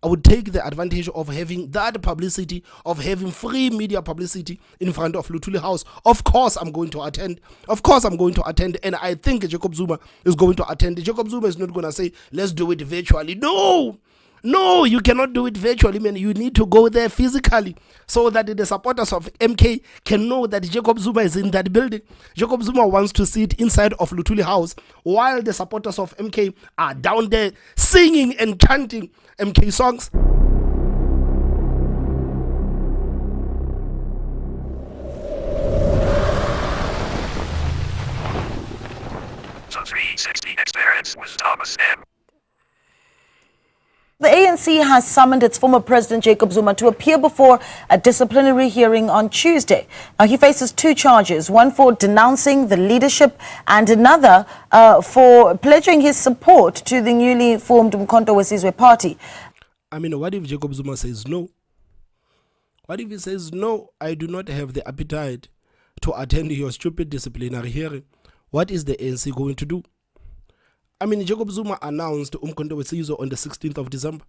I would take the advantage of having that publicity, of having free media publicity in front of Luthuli House. Of course, I'm going to attend. And I think Jacob Zuma is going to attend. Jacob Zuma is not going to say, let's do it virtually. No, you cannot do it virtually, man. You need to go there physically so that the supporters of MK can know that Jacob Zuma is in that building. Jacob Zuma wants to sit inside of Luthuli House while the supporters of MK are down there singing and chanting MK songs. The 360 experience with Thomas M. The ANC has summoned its former president Jacob Zuma to appear before a disciplinary hearing on Tuesday. Now, he faces 2 charges, one for denouncing the leadership and another for pledging his support to the newly formed Umkhonto weSizwe party. I mean, what if Jacob Zuma says no? What if he says, no, I do not have the appetite to attend your stupid disciplinary hearing? What is the ANC going to do? I mean, Jacob Zuma announced Umkhonto weSizwe on the 16th of December.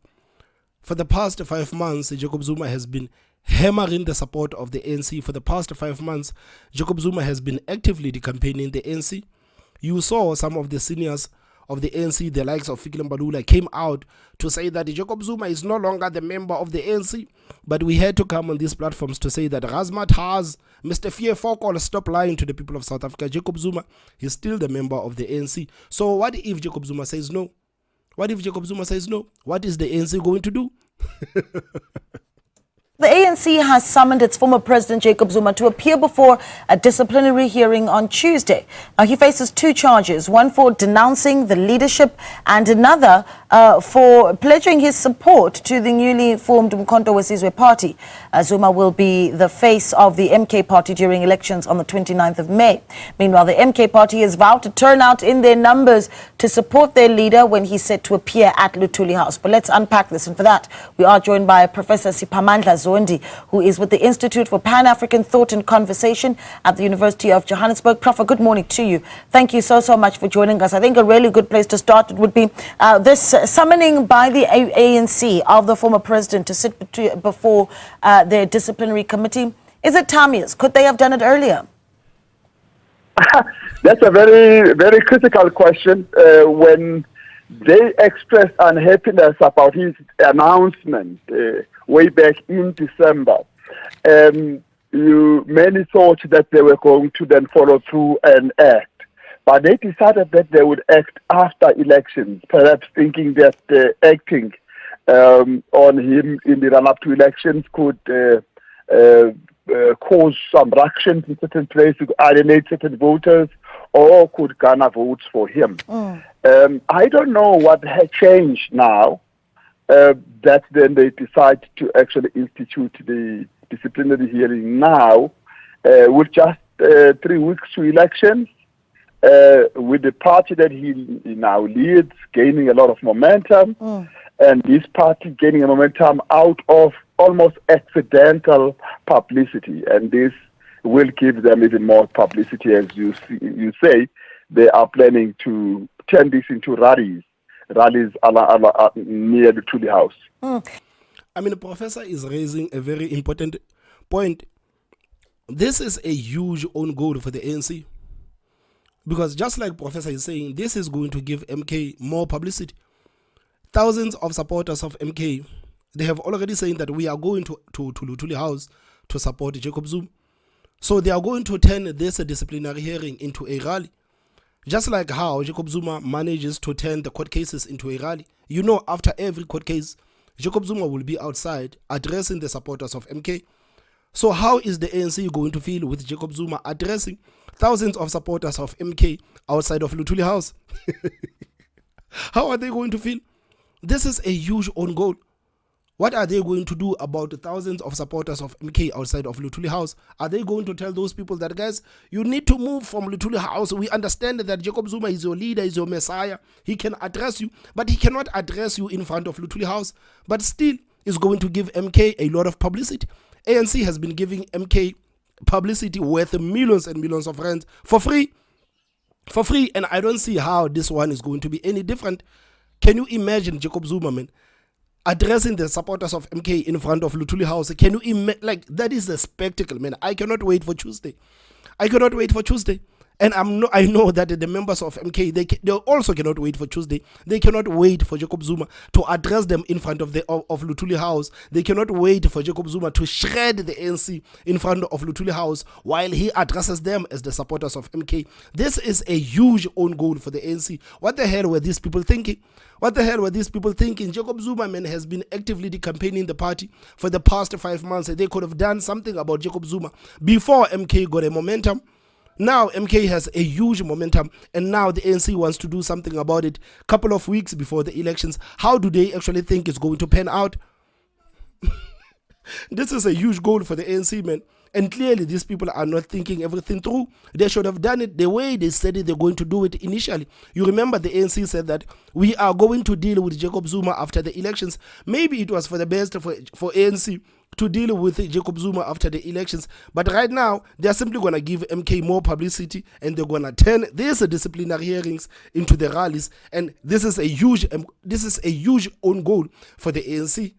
For the past 5 months, Jacob Zuma has been hammering the support of the ANC. For the past 5 months, Jacob Zuma has been actively campaigning the ANC. You saw some of the seniors of the ANC, the likes of Fikile Mbalula, came out to say that Jacob Zuma is no longer the member of the ANC. But we had to come on these platforms to say that Razmat has Mr. Fear Fokol, stop lying to the people of South Africa. Jacob Zuma is still the member of the ANC. So what if Jacob Zuma says no? What if Jacob Zuma says no? What is the ANC going to do? The ANC has summoned its former president Jacob Zuma to appear before a disciplinary hearing on Tuesday. Now, he faces 2 charges, one for denouncing the leadership and another for pledging his support to the newly formed Umkhonto weSizwe party. Zuma will be the face of the MK party during elections on the 29th of May. Meanwhile, the MK party has vowed to turn out in their numbers to support their leader when he's set to appear at Luthuli House. But let's unpack this, and for that, we are joined by Professor Siphamandla Zondi, who is with the Institute for Pan-African Thought and Conversation at the University of Johannesburg. Prof, good morning to you. Thank you so much for joining us. I think a really good place to start would be this summoning by the ANC of the former president to sit before their disciplinary committee. Is it timeless? Could they have done it earlier? That's a very, very critical question. When they expressed unhappiness about his announcement way back in December, many thought that they were going to then follow through and act. But they decided that they would act after elections, perhaps thinking that acting on him in the run-up to elections could cause some ructions in certain places, alienate certain voters, or could garner votes for him. I don't know what had changed now that then they decide to actually institute the disciplinary hearing now with just 3 weeks to elections, with the party that he now leads gaining a lot of momentum, and this party gaining a momentum out of almost accidental publicity, and this will give them even more publicity. As you say, they are planning to turn this into rallies near the Luthuli House. I mean, the professor is raising a very important point. This is a huge own goal for the ANC, because just like Professor is saying, this is going to give MK more publicity. Thousands of supporters of MK, they have already saying that we are going to Luthuli House to support Jacob Zuma. So they are going to turn this disciplinary hearing into a rally. Just like how Jacob Zuma manages to turn the court cases into a rally. You know, after every court case, Jacob Zuma will be outside addressing the supporters of MK. So how is the ANC going to feel with Jacob Zuma addressing thousands of supporters of MK outside of Luthuli House? How are they going to feel? This is a huge own goal. What are they going to do about the thousands of supporters of MK outside of Luthuli House? Are they going to tell those people that, guys, you need to move from Luthuli House? We understand that Jacob Zuma is your leader, is your messiah. He can address you, but he cannot address you in front of Luthuli House. But still is going to give MK a lot of publicity. ANC has been giving MK publicity worth millions and millions of rands for free. For free, and I don't see how this one is going to be any different. Can you imagine Jacob Zuma, man, addressing the supporters of MK in front of Luthuli House. Can you imagine? Like, that is a spectacle, man. I cannot wait for Tuesday. I cannot wait for Tuesday. And I know that the members of MK, they also cannot wait for Tuesday. They cannot wait for Jacob Zuma to address them in front of Luthuli House. They cannot wait for Jacob Zuma to shred the ANC in front of Luthuli House while he addresses them as the supporters of MK. This is a huge own goal for the ANC. What the hell were these people thinking? What the hell were these people thinking? Jacob Zuma, man, has been actively campaigning the party for the past 5 months. They could have done something about Jacob Zuma before MK got a momentum. Now MK has a huge momentum, and now the ANC wants to do something about it a couple of weeks before the elections. How do they actually think it's going to pan out? This is a huge goal for the ANC, man. And clearly these people are not thinking everything through. They should have dane it the way they said they're going to do it initially. You remember the ANC said that we are going to deal with Jacob Zuma after the elections. Maybe it was for the best for ANC to deal with Jacob Zuma after the elections. But right now, they're simply going to give MK more publicity, and they're going to turn these disciplinary hearings into the rallies. And this is a huge own goal for the ANC.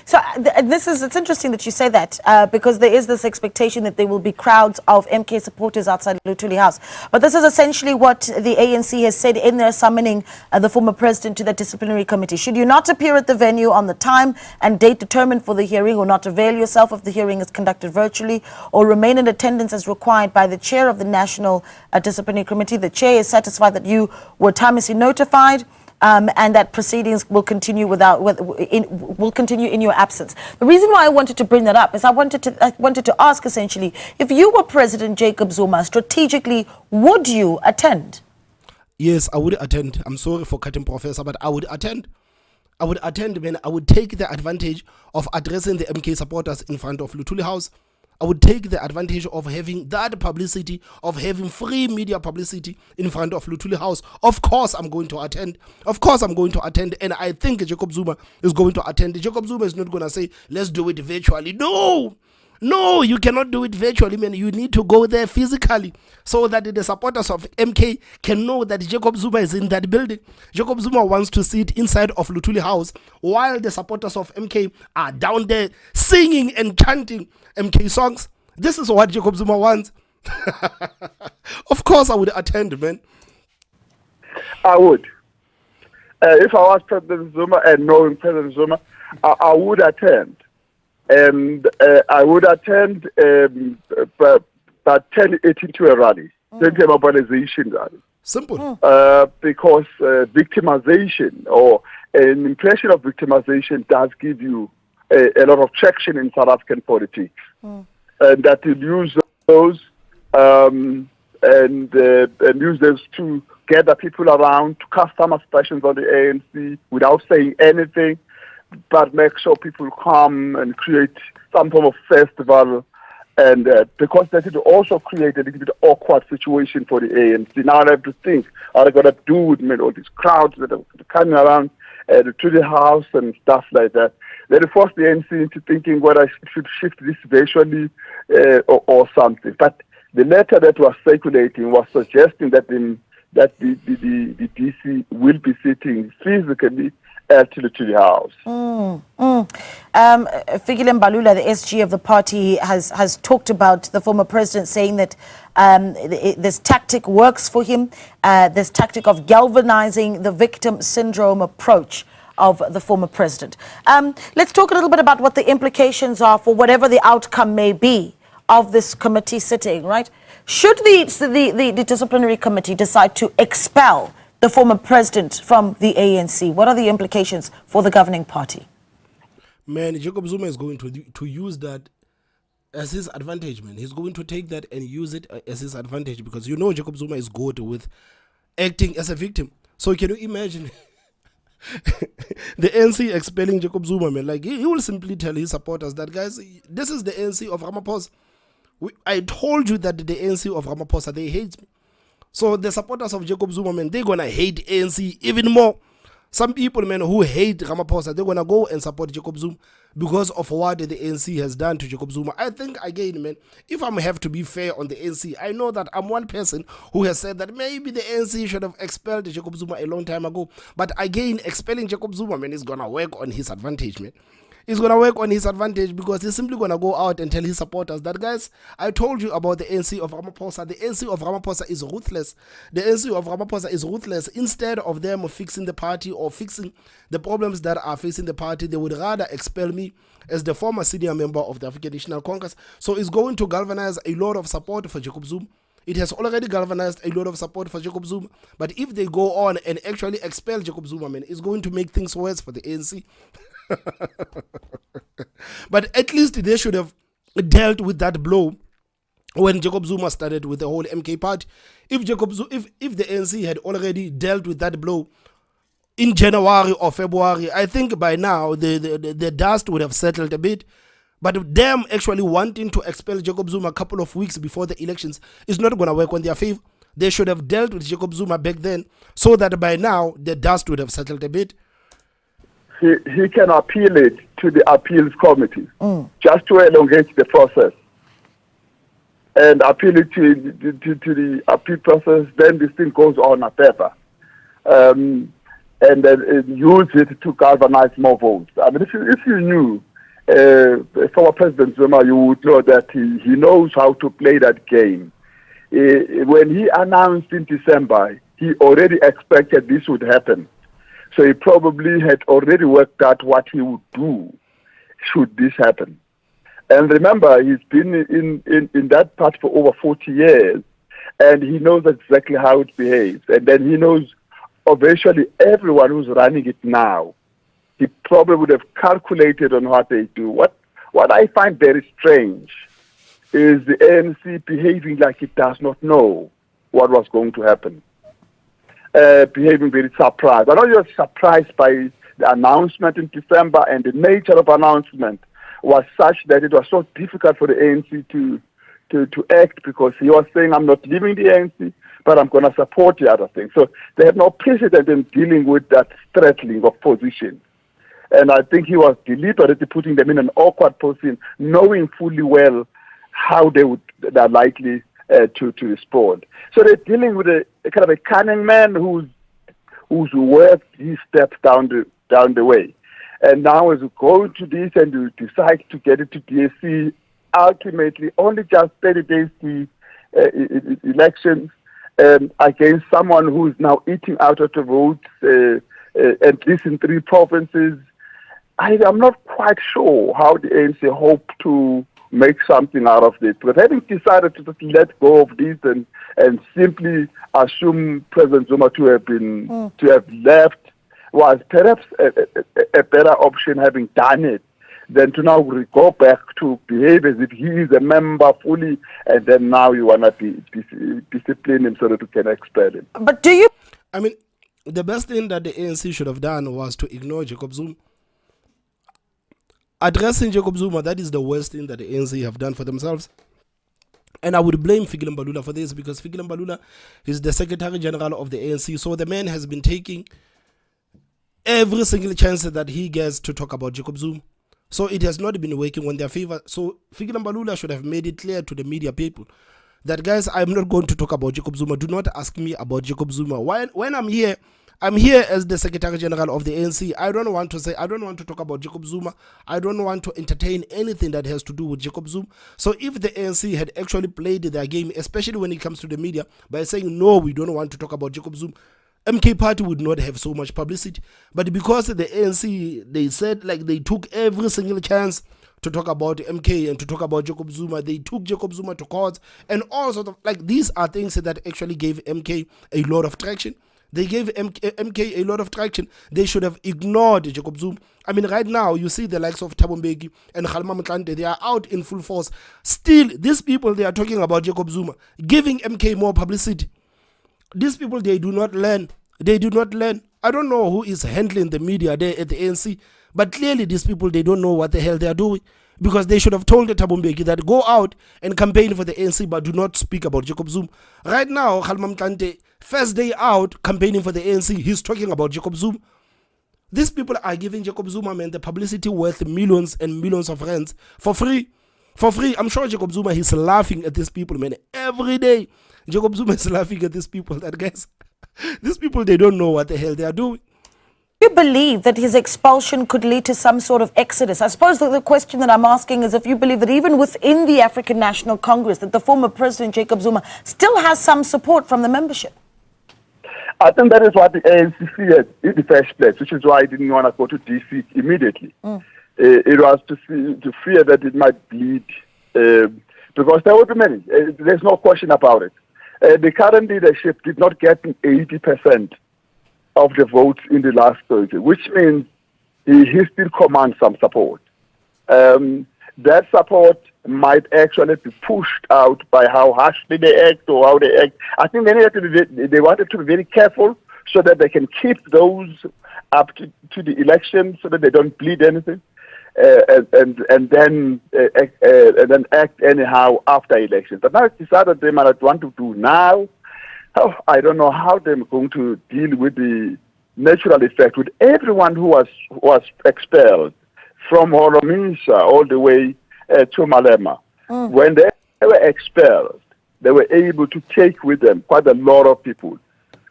So it's interesting that you say that because there is this expectation that there will be crowds of MK supporters outside Luthuli House. But this is essentially what the ANC has said in their summoning the former president to the disciplinary committee. Should you not appear at the venue on the time and date determined for the hearing, or not avail yourself if the hearing is conducted virtually, or remain in attendance as required by the chair of the National Disciplinary Committee, the chair is satisfied that you were timely notified, and that proceedings will continue will continue in your absence. The reason why I wanted to bring that up is I wanted to ask essentially, if you were President Jacob Zuma, strategically, would you attend? Yes, I would attend. I'm sorry for cutting Professor, but I would attend. I would attend, man. I would take the advantage of addressing the MK supporters in front of Luthuli House. I would take the advantage of having that publicity, of having free media publicity in front of Luthuli House. Of course, I'm going to attend. Of course, I'm going to attend. And I think Jacob Zuma is going to attend. Jacob Zuma is not going to say, let's do it virtually. No, you cannot do it virtually, man. You need to go there physically so that the supporters of MK can know that Jacob Zuma is in that building. Jacob Zuma wants to sit inside of Luthuli House while the supporters of MK are down there singing and chanting MK songs. This is what Jacob Zuma wants. Of course, I would attend, man. I would. If I was President Zuma and knowing President Zuma, I would attend. And I would attend, but turn it into a rally, into a mobilization rally. Simple. Because victimization or an impression of victimization does give you a lot of traction in South African politics. And that will use those and use those to gather people around, to cast some aspersions on the ANC without saying anything, but make sure people come and create some form of festival. And because that will also create a little bit awkward situation for the ANC. Now I have to think, how are they going to do with all these crowds that are coming around to the house and stuff like that. Then it forced the ANC into thinking whether I should shift this virtually or something. But the letter that was circulating was suggesting that the DC will be sitting physically to the house. Fikile Mbalula, the SG of the party, has talked about the former president, saying that this tactic works for him, this tactic of galvanizing the victim syndrome approach of the former president. Let's talk a little bit about what the implications are for whatever the outcome may be of this committee sitting, right? Should the disciplinary committee decide to expel the former president from the ANC, what are the implications for the governing party? Man, Jacob Zuma is going to use that as his advantage, man. He's going to take that and use it as his advantage, because Jacob Zuma is good with acting as a victim. So can you imagine the ANC expelling Jacob Zuma, man? Like, he will simply tell his supporters that, guys, this is the ANC of Ramaphosa. I told you that the ANC of Ramaphosa, they hate me. So the supporters of Jacob Zuma, man, they're going to hate ANC even more. Some people, man, who hate Ramaphosa, they're going to go and support Jacob Zuma because of what the ANC has done to Jacob Zuma. I think, again, man, if I have to be fair on the ANC, I know that I'm one person who has said that maybe the ANC should have expelled Jacob Zuma a long time ago. But again, expelling Jacob Zuma, man, is going to work on his advantage, man. It's going to work on his advantage because he's simply going to go out and tell his supporters that, guys, I told you about the ANC of Ramaphosa. The ANC of Ramaphosa is ruthless. The ANC of Ramaphosa is ruthless. Instead of them fixing the party or fixing the problems that are facing the party, they would rather expel me as the former senior member of the African National Congress. So it's going to galvanize a lot of support for Jacob Zuma. It has already galvanized a lot of support for Jacob Zuma. But if they go on and actually expel Jacob Zuma, man, it's going to make things worse for the ANC. But at least they should have dealt with that blow when Jacob Zuma started with the whole MK party. If the ANC had already dealt with that blow in January or February, I think by now the dust would have settled a bit. But them actually wanting to expel Jacob Zuma a couple of weeks before the elections is not going to work on their favor. They should have dealt with Jacob Zuma back then so that by now the dust would have settled a bit. He can appeal it to the appeals committee just to elongate the process and appeal it to the appeal process. Then this thing goes on a paper and then use it to galvanize more votes. I mean, if you knew former President Zuma, you would know that he knows how to play that game. When he announced in December, he already expected this would happen. So he probably had already worked out what he would do should this happen. And remember, he's been in that part for over 40 years, and he knows exactly how it behaves. And then he knows of virtually everyone who's running it now. He probably would have calculated on what they do. What I find very strange is the ANC behaving like it does not know what was going to happen. Behaving very surprised. I know you're surprised by the announcement in December, and the nature of announcement was such that it was so difficult for the ANC to act, because he was saying, I'm not leaving the ANC, but I'm going to support the other thing. So they had no precedent in dealing with that straddling of positions. And I think he was deliberately putting them in an awkward position, knowing fully well how they're likely to respond. So they're dealing with a kind of a cunning man who's worked his steps down the way. And now as we go into this and we decide to get it to DSC, ultimately only just 30 days to elections, against someone who is now eating out of the votes, at least in 3 provinces. I'm not quite sure how the ANC hope to make something out of this. But having decided to just let go of this and simply assume President Zuma to have left was perhaps a better option, having done it, than to now go back to behave as if he is a member fully, and then now you want to discipline him so that you can expel him. But do you... I mean, the best thing that the ANC should have done was to ignore Jacob Zuma. Addressing Jacob Zuma, that is the worst thing that the ANC have done for themselves. And I would blame Fikile Mbalula for this, because Fikile Mbalula is the Secretary General of the ANC. So the man has been taking every single chance that he gets to talk about Jacob Zuma. So it has not been working on their favor. So Fikile Mbalula should have made it clear to the media people that, guys, I'm not going to talk about Jacob Zuma. Do not ask me about Jacob Zuma. When I'm here as the Secretary General of the ANC. I don't want to talk about Jacob Zuma. I don't want to entertain anything that has to do with Jacob Zuma. So if the ANC had actually played their game, especially when it comes to the media, by saying, no, we don't want to talk about Jacob Zuma, MK party would not have so much publicity. But because the ANC, they said, like, they took every single chance to talk about MK and to talk about Jacob Zuma. They took Jacob Zuma to court and all sort of, like, these are things that actually gave MK a lot of traction. They gave MK a lot of traction. They should have ignored Jacob Zuma. I mean, right now, you see the likes of Thabo Mbeki and Kgalema Motlanthe, they are out in full force. Still, these people, they are talking about Jacob Zuma, giving MK more publicity. These people, they do not learn. They do not learn. I don't know who is handling the media there at the ANC, but clearly these people, they don't know what the hell they are doing. Because they should have told the Thabo Mbeki that go out and campaign for the ANC, but do not speak about Jacob Zuma. Right now, Kgalema Motlanthe, first day out campaigning for the ANC, he's talking about Jacob Zuma. These people are giving Jacob Zuma, man, the publicity worth millions and millions of rands for free. For free. I'm sure Jacob Zuma, he's laughing at these people, man. Every day, Jacob Zuma is laughing at these people. That guys, these people, they don't know what the hell they are doing. Do you believe that his expulsion could lead to some sort of exodus? I suppose the question that I'm asking is if you believe that even within the African National Congress, that the former president, Jacob Zuma, still has some support from the membership. I think that is what the ANC feared in the first place, which is why I didn't want to go to DC immediately. It was to fear that it might bleed, because there would be many. There's no question about it. The current leadership did not get 80% of the votes in the last Thursday, which means he still commands some support. That support might actually be pushed out by how harshly they act or how they act. I think they wanted to be very careful so that they can keep those up to the election so that they don't bleed anything, and then act anyhow after elections. But now it's decided they might want to do now. Oh, I don't know how they're going to deal with the natural effect with everyone who was expelled from Horomisa all the way to Malema. When they were expelled, they were able to take with them quite a lot of people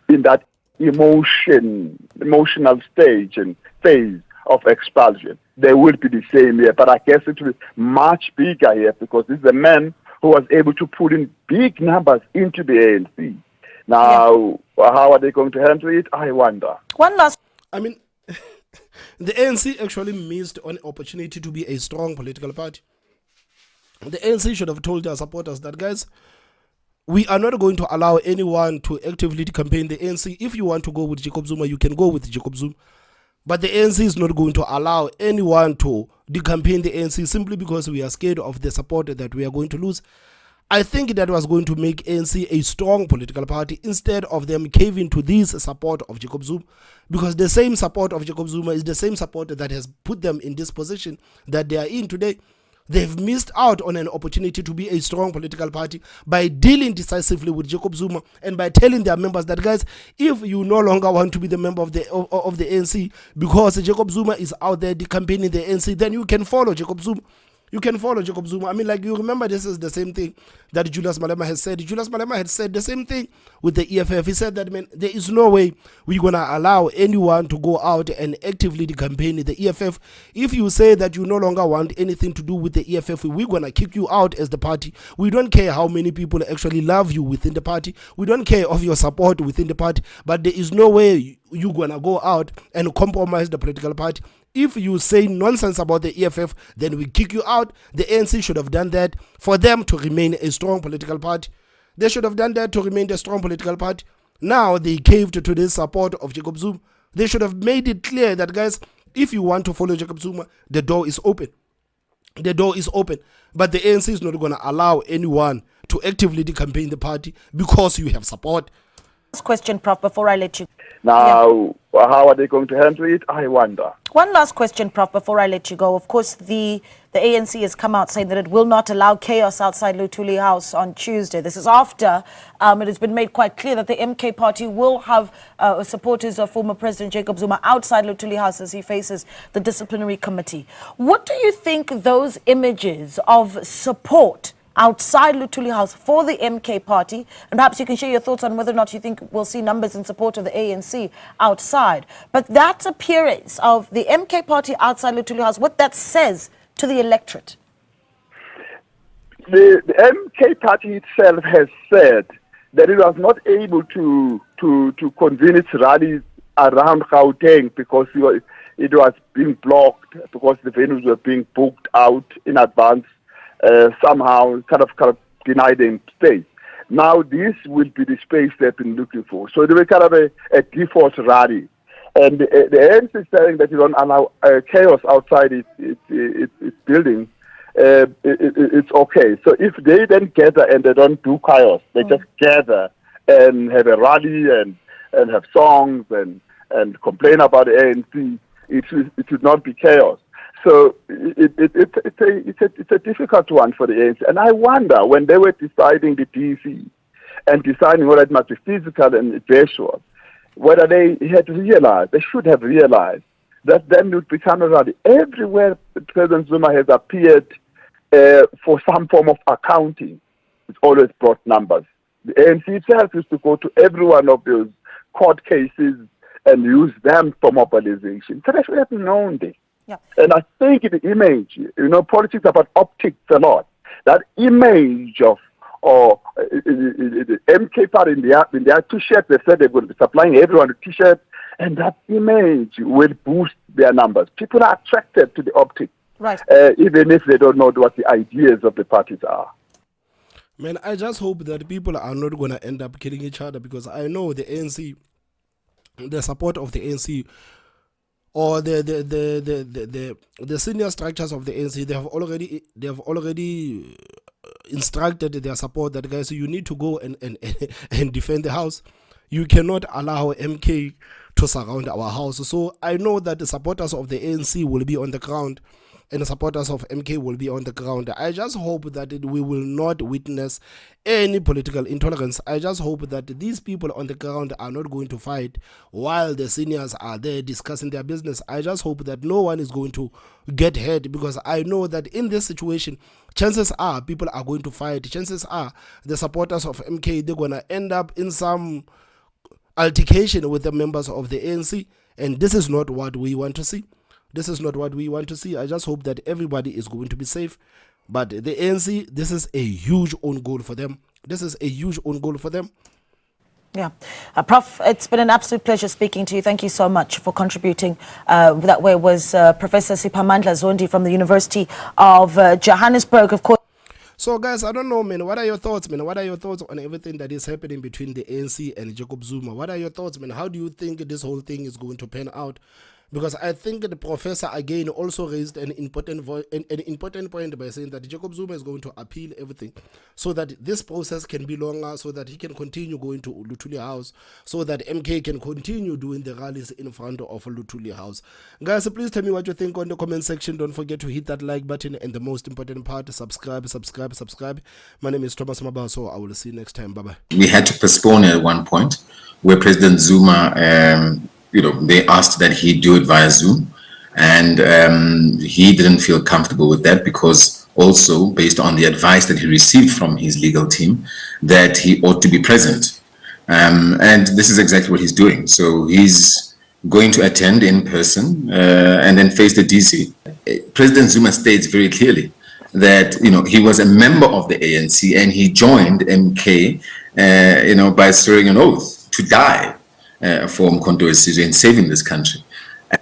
in that emotional stage and phase of expulsion. They will be the same here, but I guess it will be much bigger here because this is a man who was able to put in big numbers into the ANC. Now, how are they going to handle it? I wonder. One last. I mean, the ANC actually missed an opportunity to be a strong political party. The ANC should have told their supporters that, guys, we are not going to allow anyone to actively campaign the ANC. If you want to go with Jacob Zuma, you can go with Jacob Zuma. But the ANC is not going to allow anyone to campaign the ANC simply because we are scared of the support that we are going to lose. I think that was going to make ANC a strong political party instead of them caving to this support of Jacob Zuma, because the same support of Jacob Zuma is the same support that has put them in this position that they are in today. They've missed out on an opportunity to be a strong political party by dealing decisively with Jacob Zuma and by telling their members that, guys, if you no longer want to be the member of the ANC because Jacob Zuma is out there campaigning the ANC, then you can follow Jacob Zuma. You can follow Jacob Zuma. I mean, like, you remember this is the same thing that Julius Malema has said. Julius Malema had said the same thing with the EFF. He said that, man, there is no way we're going to allow anyone to go out and actively campaign the EFF. If you say that you no longer want anything to do with the EFF, we're going to kick you out as the party. We don't care how many people actually love you within the party. We don't care of your support within the party. But there is no way you're going to go out and compromise the political party. If you say nonsense about the EFF, then we kick you out. The ANC should have done that for them to remain a strong political party. They should have done that to remain a strong political party. Now they caved to the support of Jacob Zuma. They should have made it clear that, guys, if you want to follow Jacob Zuma, the door is open. The door is open. But the ANC is not going to allow anyone to actively campaign the party because you have support. Last question, Prof, before I let you. Now, how are they going to handle it? I wonder. One last question, Prof, before I let you go. Of course, the ANC has come out saying that it will not allow chaos outside Luthuli House on Tuesday. This is after it has been made quite clear that the MK party will have supporters of former President Jacob Zuma outside Luthuli House as he faces the disciplinary committee. What do you think those images of support outside Luthuli House for the MK party, and perhaps you can share your thoughts on whether or not you think we'll see numbers in support of the ANC outside, but that appearance of the MK party outside Luthuli House, what that says to the electorate? The MK party itself has said that it was not able to convene its rallies around Gauteng because it was being blocked, because the venues were being booked out in advance. Somehow kind of denied them space. Now this will be the space they've been looking for. So they were kind of a default rally. And the ANC is saying that you don't allow chaos outside its building. It's okay. So if they then gather and they don't do chaos, they just gather and have a rally and have songs and complain about the ANC, it should not be chaos. So it's a difficult one for the ANC. And I wonder, when they were deciding the DC and deciding whether it must be physical and virtual, whether they had realized, they should have realized that then would become a rally. Everywhere President Zuma has appeared for some form of accounting, it's always brought numbers. The ANC itself used to go to every one of those court cases and use them for mobilization. So that's what I've known this. Yeah. And I think the image, politics about optics a lot. That image of the MK part in their T-shirts, they said they're going to be supplying everyone a T-shirt, and that image will boost their numbers. People are attracted to the optics, Right. even if they don't know what the ideas of the parties are. Man, I just hope that people are not going to end up killing each other, because I know the ANC, the support of the ANC, or the senior structures of the ANC, they have already instructed their support that, guys, you need to go and defend the house. You cannot allow MK to surround our house. So I know that the supporters of the ANC will be on the ground, and the supporters of MK will be on the ground. I just hope that we will not witness any political intolerance. I just hope that these people on the ground are not going to fight while the seniors are there discussing their business. I just hope that no one is going to get hurt, because I know that in this situation, chances are people are going to fight. Chances are the supporters of MK, they're going to end up in some altercation with the members of the ANC, and this is not what we want to see. This is not what we want to see. I just hope that everybody is going to be safe. But the ANC, this is a huge own goal for them. This is a huge own goal for them. Yeah. Prof, it's been an absolute pleasure speaking to you. Thank you so much for contributing. That way was Professor Siphamandla Zondi from the University of Johannesburg, of course. So, guys, I don't know, man. What are your thoughts, man? What are your thoughts on everything that is happening between the ANC and Jacob Zuma? What are your thoughts, man? How do you think this whole thing is going to pan out? Because I think the professor again also raised an important point by saying that Jacob Zuma is going to appeal everything, so that this process can be longer, so that he can continue going to Luthuli House, so that MK can continue doing the rallies in front of Luthuli House. Guys, please tell me what you think on the comment section. Don't forget to hit that like button, and the most important part, subscribe. My name is Thomas Maba, so I will see you next time. Bye bye. We had to postpone at one point where President Zuma they asked that he do it via Zoom, and he didn't feel comfortable with that, because also based on the advice that he received from his legal team that he ought to be present, and this is exactly what he's doing. So he's going to attend in person and then face the DC. President Zuma states very clearly that he was a member of the ANC, and he joined MK by swearing an oath to die for Mkhonto weSizwe in saving this country.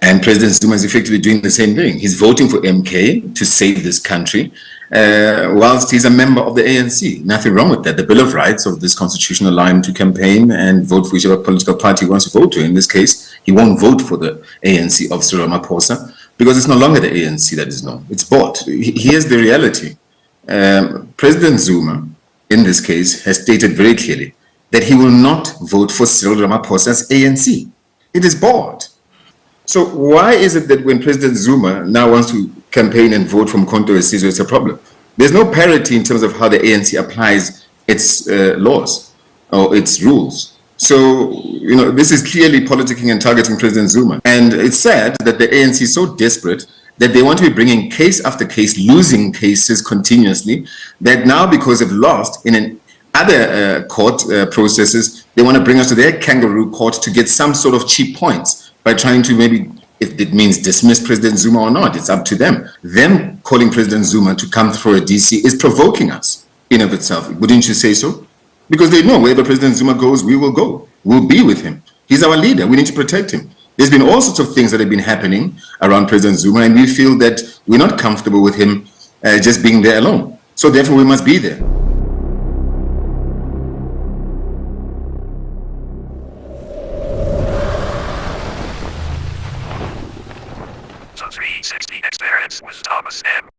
And President Zuma is effectively doing the same thing. He's voting for MK to save this country, whilst he's a member of the ANC. Nothing wrong with that. The Bill of Rights of this constitution allow him to campaign and vote for whichever political party he wants to vote to. In this case, he won't vote for the ANC of Cyril Ramaphosa, because it's no longer the ANC that is known. It's bought. Here's the reality. President Zuma, in this case, has stated very clearly that he will not vote for Cyril Ramaphosa's ANC. It is bought. So why is it that when President Zuma now wants to campaign and vote for Mkhonto weSizwe, it's a problem? There's no parity in terms of how the ANC applies its laws or its rules. So, this is clearly politicking and targeting President Zuma. And it's sad that the ANC is so desperate that they want to be bringing case after case, losing cases continuously, that now, because they've lost in other court processes, they want to bring us to their kangaroo court to get some sort of cheap points by trying to maybe, if it means dismiss President Zuma or not, it's up to them. Them calling President Zuma to come through a DC is provoking us in of itself. Wouldn't you say so? Because they know wherever President Zuma goes, we will go. We'll be with him. He's our leader. We need to protect him. There's been all sorts of things that have been happening around President Zuma, and we feel that we're not comfortable with him just being there alone. So therefore, we must be there. The 360 experience with Thomas M.